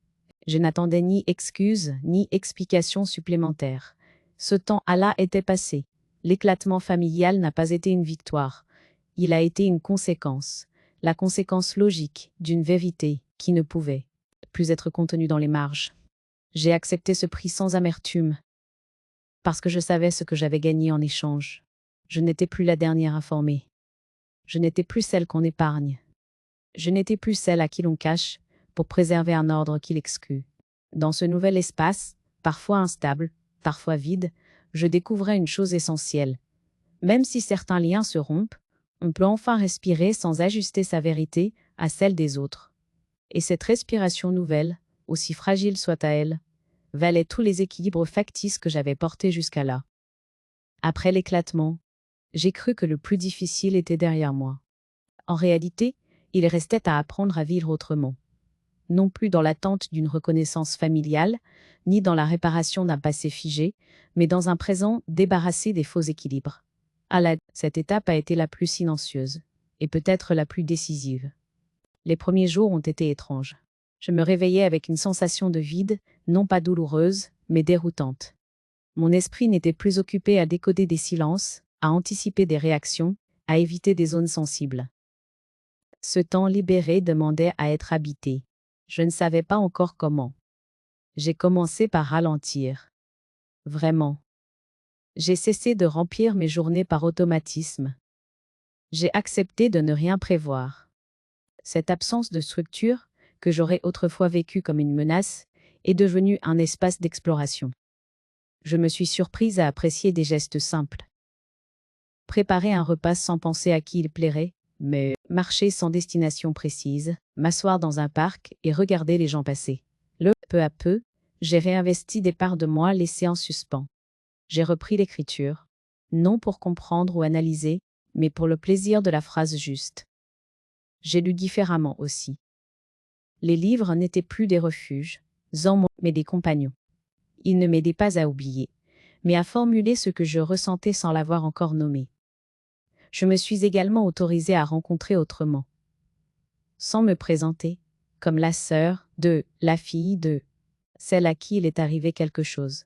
Speaker 1: Je n'attendais ni excuses, ni explications supplémentaires. Ce temps-là était passé. L'éclatement familial n'a pas été une victoire. Il a été une conséquence. La conséquence logique d'une vérité qui ne pouvait plus être contenue dans les marges. J'ai accepté ce prix sans amertume, parce que je savais ce que j'avais gagné en échange. Je n'étais plus la dernière informée. Je n'étais plus celle qu'on épargne. Je n'étais plus celle à qui l'on cache, pour préserver un ordre qui l'exclut. Dans ce nouvel espace, parfois instable, parfois vide, je découvrais une chose essentielle. Même si certains liens se rompent, on peut enfin respirer sans ajuster sa vérité à celle des autres. Et cette respiration nouvelle, aussi fragile soit-elle, valait tous les équilibres factices que j'avais portés jusqu'à là. Après l'éclatement, j'ai cru que le plus difficile était derrière moi. En réalité, il restait à apprendre à vivre autrement. Non plus dans l'attente d'une reconnaissance familiale, ni dans la réparation d'un passé figé, mais dans un présent débarrassé des faux équilibres. Cette étape a été la plus silencieuse, et peut-être la plus décisive. Les premiers jours ont été étranges. Je me réveillais avec une sensation de vide, non pas douloureuse, mais déroutante. Mon esprit n'était plus occupé à décoder des silences, à anticiper des réactions, à éviter des zones sensibles. Ce temps libéré demandait à être habité. Je ne savais pas encore comment. J'ai commencé par ralentir. Vraiment. J'ai cessé de remplir mes journées par automatisme. J'ai accepté de ne rien prévoir. Cette absence de structure, que j'aurais autrefois vécue comme une menace, est devenue un espace d'exploration. Je me suis surprise à apprécier des gestes simples. Préparer un repas sans penser à qui il plairait, mais marcher sans destination précise, m'asseoir dans un parc et regarder les gens passer. Peu à peu, j'ai réinvesti des parts de moi laissées en suspens. J'ai repris l'écriture, non pour comprendre ou analyser, mais pour le plaisir de la phrase juste. J'ai lu différemment aussi. Les livres n'étaient plus des refuges, mais des compagnons. Ils ne m'aidaient pas à oublier, mais à formuler ce que je ressentais sans l'avoir encore nommé. Je me suis également autorisée à rencontrer autrement. Sans me présenter, comme la sœur de, la fille de, celle à qui il est arrivé quelque chose.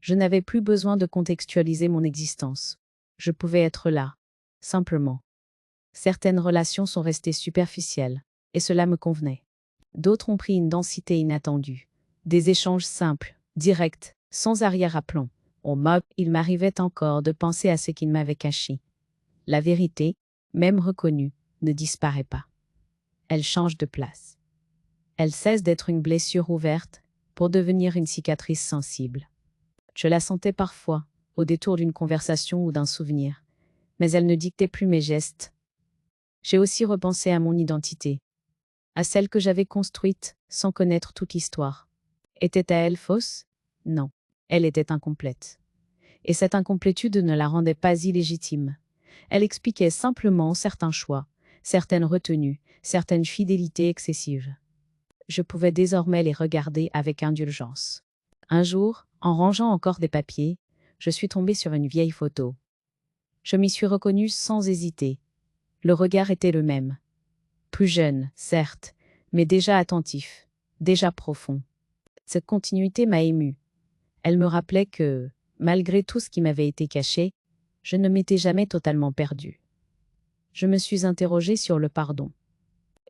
Speaker 1: Je n'avais plus besoin de contextualiser mon existence. Je pouvais être là, simplement. Certaines relations sont restées superficielles, et cela me convenait. D'autres ont pris une densité inattendue. Des échanges simples, directs, sans arrière-plan. Il m'arrivait encore de penser à ce qu'il m'avait caché. La vérité, même reconnue, ne disparaît pas. Elle change de place. Elle cesse d'être une blessure ouverte pour devenir une cicatrice sensible. Je la sentais parfois, au détour d'une conversation ou d'un souvenir, mais elle ne dictait plus mes gestes. J'ai aussi repensé à mon identité, à celle que j'avais construite sans connaître toute l'histoire. Était-elle fausse? Non, elle était incomplète. Et cette incomplétude ne la rendait pas illégitime. Elle expliquait simplement certains choix, certaines retenues, certaines fidélités excessives. Je pouvais désormais les regarder avec indulgence. Un jour, en rangeant encore des papiers, je suis tombée sur une vieille photo. Je m'y suis reconnue sans hésiter. Le regard était le même. Plus jeune, certes, mais déjà attentif, déjà profond. Cette continuité m'a émue. Elle me rappelait que, malgré tout ce qui m'avait été caché, je ne m'étais jamais totalement perdue. Je me suis interrogée sur le pardon.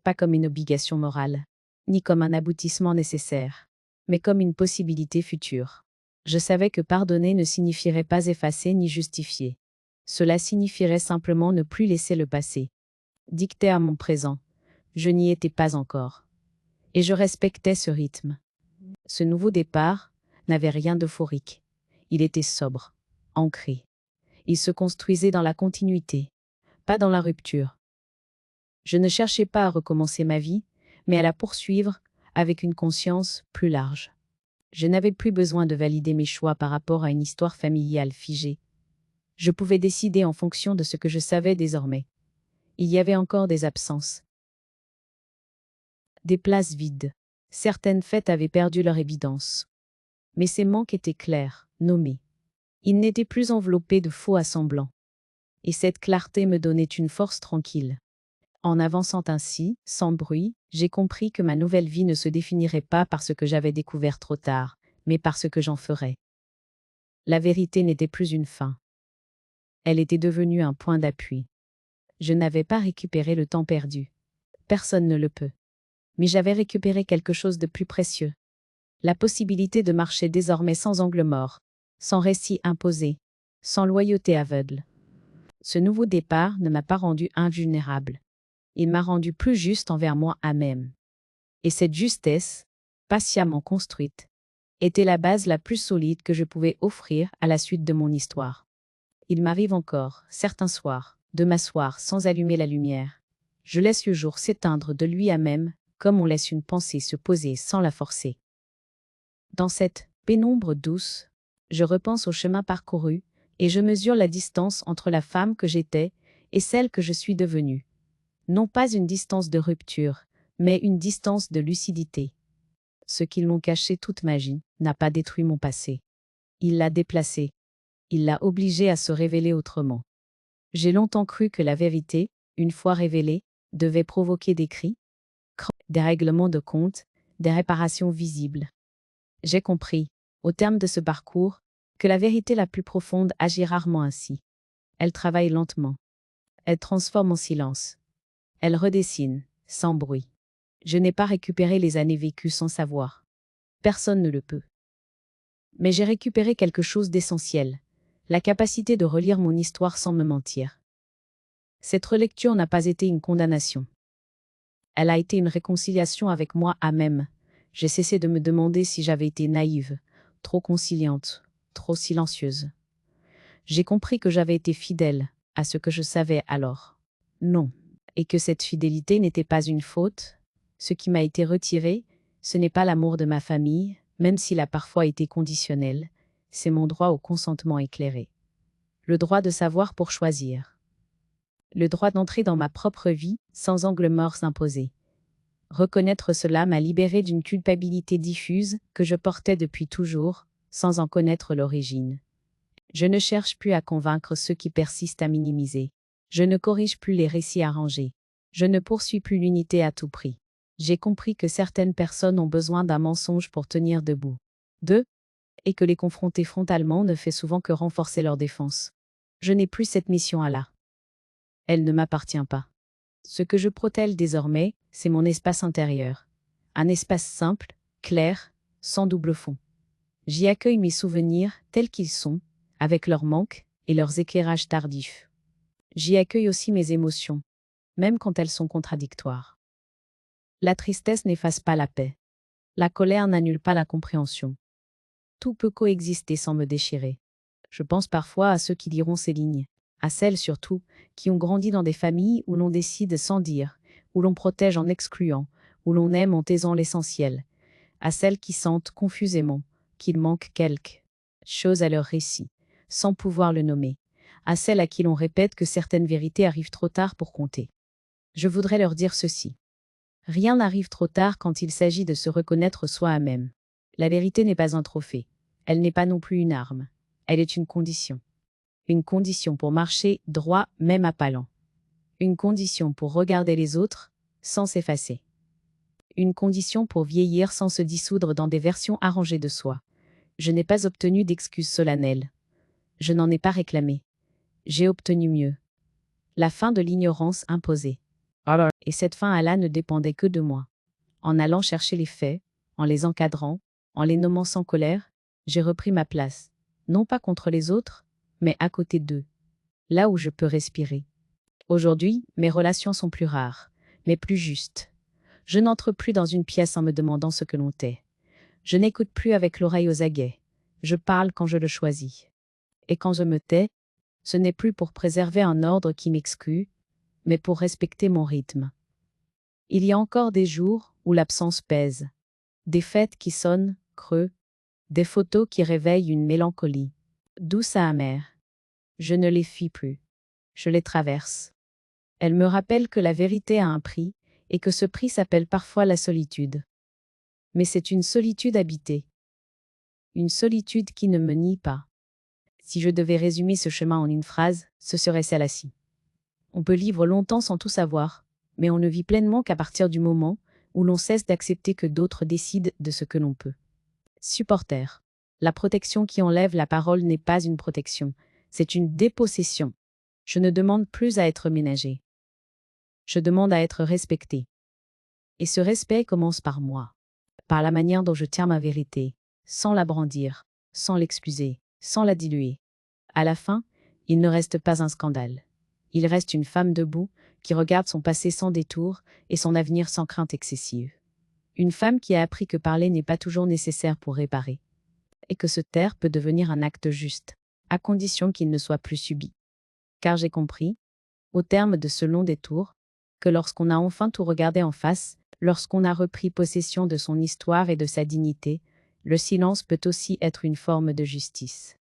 Speaker 1: Pas comme une obligation morale, ni comme un aboutissement nécessaire, mais comme une possibilité future. Je savais que pardonner ne signifierait pas effacer ni justifier. Cela signifierait simplement ne plus laisser le passé dicter à mon présent. Je n'y étais pas encore. Et je respectais ce rythme. Ce nouveau départ n'avait rien d'euphorique. Il était sobre, ancré. Il se construisait dans la continuité, pas dans la rupture. Je ne cherchais pas à recommencer ma vie, mais à la poursuivre avec une conscience plus large. Je n'avais plus besoin de valider mes choix par rapport à une histoire familiale figée. Je pouvais décider en fonction de ce que je savais désormais. Il y avait encore des absences. Des places vides. Certaines fêtes avaient perdu leur évidence. Mais ces manques étaient clairs, nommés. Ils n'étaient plus enveloppés de faux assemblants. Et cette clarté me donnait une force tranquille. En avançant ainsi, sans bruit, j'ai compris que ma nouvelle vie ne se définirait pas par ce que j'avais découvert trop tard, mais par ce que j'en ferais. La vérité n'était plus une fin. Elle était devenue un point d'appui. Je n'avais pas récupéré le temps perdu. Personne ne le peut. Mais j'avais récupéré quelque chose de plus précieux. La possibilité de marcher désormais sans angle mort, sans récit imposé, sans loyauté aveugle. Ce nouveau départ ne m'a pas rendu invulnérable. Il m'a rendu plus juste envers moi-même. Et cette justesse, patiemment construite, était la base la plus solide que je pouvais offrir à la suite de mon histoire. Il m'arrive encore, certains soirs, de m'asseoir sans allumer la lumière. Je laisse le jour s'éteindre de lui à même, comme on laisse une pensée se poser sans la forcer. Dans cette pénombre douce, je repense au chemin parcouru et je mesure la distance entre la femme que j'étais et celle que je suis devenue. Non pas une distance de rupture, mais une distance de lucidité. Ce qu'ils m'ont caché toute ma vie n'a pas détruit mon passé. Il l'a déplacé. Il l'a obligé à se révéler autrement. J'ai longtemps cru que la vérité, une fois révélée, devait provoquer des cris, des règlements de compte, des réparations visibles. J'ai compris, au terme de ce parcours, que la vérité la plus profonde agit rarement ainsi. Elle travaille lentement. Elle transforme en silence. Elle redessine, sans bruit. Je n'ai pas récupéré les années vécues sans savoir. Personne ne le peut. Mais j'ai récupéré quelque chose d'essentiel, la capacité de relire mon histoire sans me mentir. Cette relecture n'a pas été une condamnation. Elle a été une réconciliation avec moi à même. J'ai cessé de me demander si j'avais été naïve, trop conciliante, trop silencieuse. J'ai compris que j'avais été fidèle à ce que je savais alors. Non. Et que cette fidélité n'était pas une faute. Ce qui m'a été retiré, ce n'est pas l'amour de ma famille, même s'il a parfois été conditionnel, c'est mon droit au consentement éclairé. Le droit de savoir pour choisir. Le droit d'entrer dans ma propre vie, sans angle mort s'imposer. Reconnaître cela m'a libéré d'une culpabilité diffuse que je portais depuis toujours, sans en connaître l'origine. Je ne cherche plus à convaincre ceux qui persistent à minimiser. Je ne corrige plus les récits arrangés. Je ne poursuis plus l'unité à tout prix. J'ai compris que certaines personnes ont besoin d'un mensonge pour tenir debout. 2. Et que les confronter frontalement ne fait souvent que renforcer leur défense. Je n'ai plus cette mission à là. Elle ne m'appartient pas. Ce que je protège désormais, c'est mon espace intérieur. Un espace simple, clair, sans double fond. J'y accueille mes souvenirs tels qu'ils sont, avec leurs manques et leurs éclairages tardifs. J'y accueille aussi mes émotions, même quand elles sont contradictoires. La tristesse n'efface pas la paix. La colère n'annule pas la compréhension. Tout peut coexister sans me déchirer. Je pense parfois à ceux qui liront ces lignes, à celles surtout qui ont grandi dans des familles où l'on décide sans dire, où l'on protège en excluant, où l'on aime en taisant l'essentiel, à celles qui sentent confusément qu'il manque quelque chose à leur récit, sans pouvoir le nommer, à celles à qui l'on répète que certaines vérités arrivent trop tard pour compter. Je voudrais leur dire ceci. Rien n'arrive trop tard quand il s'agit de se reconnaître soi-même. La vérité n'est pas un trophée. Elle n'est pas non plus une arme. Elle est une condition. Une condition pour marcher droit même à pas lents. Une condition pour regarder les autres sans s'effacer. Une condition pour vieillir sans se dissoudre dans des versions arrangées de soi. Je n'ai pas obtenu d'excuses solennelles. Je n'en ai pas réclamé. J'ai obtenu mieux. La fin de l'ignorance imposée. Et cette fin-là ne dépendait que de moi. En allant chercher les faits, en les encadrant, en les nommant sans colère, j'ai repris ma place. Non pas contre les autres, mais à côté d'eux. Là où je peux respirer. Aujourd'hui, mes relations sont plus rares, mais plus justes. Je n'entre plus dans une pièce en me demandant ce que l'on tait. Je n'écoute plus avec l'oreille aux aguets. Je parle quand je le choisis. Et quand je me tais, ce n'est plus pour préserver un ordre qui m'exclut, mais pour respecter mon rythme. Il y a encore des jours où l'absence pèse, des fêtes qui sonnent, creux, des photos qui réveillent une mélancolie, douce à amère. Je ne les fuis plus. Je les traverse. Elles me rappellent que la vérité a un prix, et que ce prix s'appelle parfois la solitude. Mais c'est une solitude habitée. Une solitude qui ne me nie pas. Si je devais résumer ce chemin en une phrase, ce serait celle-ci. On peut vivre longtemps sans tout savoir, mais on ne vit pleinement qu'à partir du moment où l'on cesse d'accepter que d'autres décident de ce que l'on peut. Supporter. La protection qui enlève la parole n'est pas une protection, c'est une dépossession. Je ne demande plus à être ménagé. Je demande à être respecté. Et ce respect commence par moi, par la manière dont je tiens ma vérité, sans la brandir, sans l'excuser, sans la diluer. À la fin, il ne reste pas un scandale. Il reste une femme debout, qui regarde son passé sans détour et son avenir sans crainte excessive. Une femme qui a appris que parler n'est pas toujours nécessaire pour réparer. Et que se taire peut devenir un acte juste, à condition qu'il ne soit plus subi. Car j'ai compris, au terme de ce long détour, que lorsqu'on a enfin tout regardé en face, lorsqu'on a repris possession de son histoire et de sa dignité, le silence peut aussi être une forme de justice.